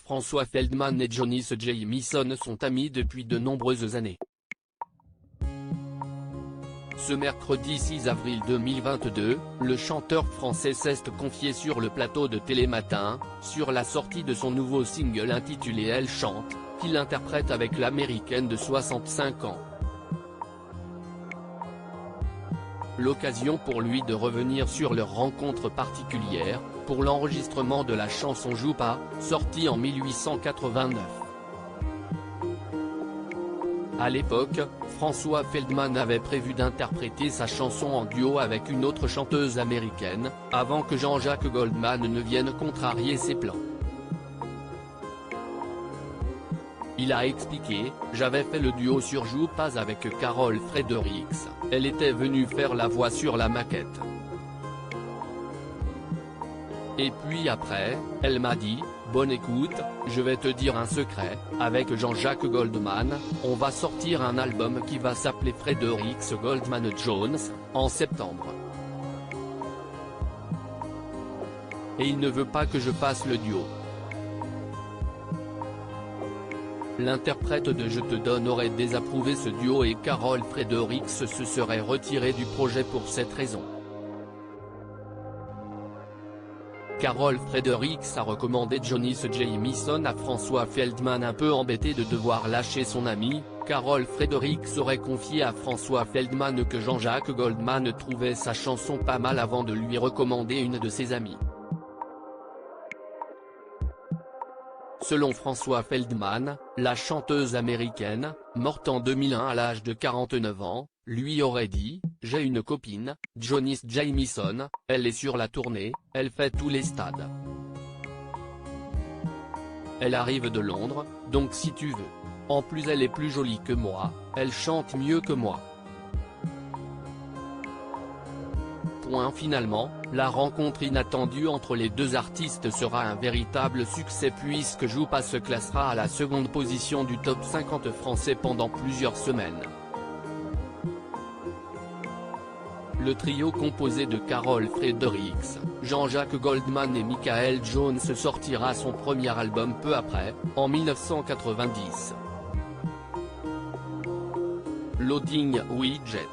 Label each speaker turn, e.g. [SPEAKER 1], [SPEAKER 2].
[SPEAKER 1] François Feldman et Johnny Jamison sont amis depuis de nombreuses années. Ce mercredi 6 avril 2022, le chanteur français s'est confié sur le plateau de Télématin, sur la sortie de son nouveau single intitulé Elle chante, qu'il interprète avec l'américaine de 65 ans. L'occasion pour lui de revenir sur leur rencontre particulière, pour l'enregistrement de la chanson Joue pas, sortie en 1889. À l'époque, François Feldman avait prévu d'interpréter sa chanson en duo avec une autre chanteuse américaine, avant que Jean-Jacques Goldman ne vienne contrarier ses plans. Il a expliqué: « J'avais fait le duo sur Joue pas avec Carole Fredericks, elle était venue faire la voix sur la maquette. Et puis après, elle m'a dit, bonne écoute, je vais te dire un secret, avec Jean-Jacques Goldman, on va sortir un album qui va s'appeler Fredericks Goldman Jones, en septembre. Et il ne veut pas que je fasse le duo. » L'interprète de Je te donne aurait désapprouvé ce duo et Carole Fredericks se serait retirée du projet pour cette raison. Carole Fredericks a recommandé Johnny Jamison à François Feldman. Un peu embêté de devoir lâcher son ami, Carole Fredericks aurait confié à François Feldman que Jean-Jacques Goldman trouvait sa chanson pas mal avant de lui recommander une de ses amies. Selon François Feldman, la chanteuse américaine, morte en 2001 à l'âge de 49 ans, lui aurait dit « J'ai une copine, Johnny Jamison, elle est sur la tournée, elle fait tous les stades. Elle arrive de Londres, donc si tu veux. En plus elle est plus jolie que moi, elle chante mieux que moi. » Finalement, la rencontre inattendue entre les deux artistes sera un véritable succès puisque Joue pas se classera à la seconde position du top 50 français pendant plusieurs semaines. Le trio composé de Carole Fredericks, Jean-Jacques Goldman et Michael Jones sortira son premier album peu après, en 1990. Loading Widget.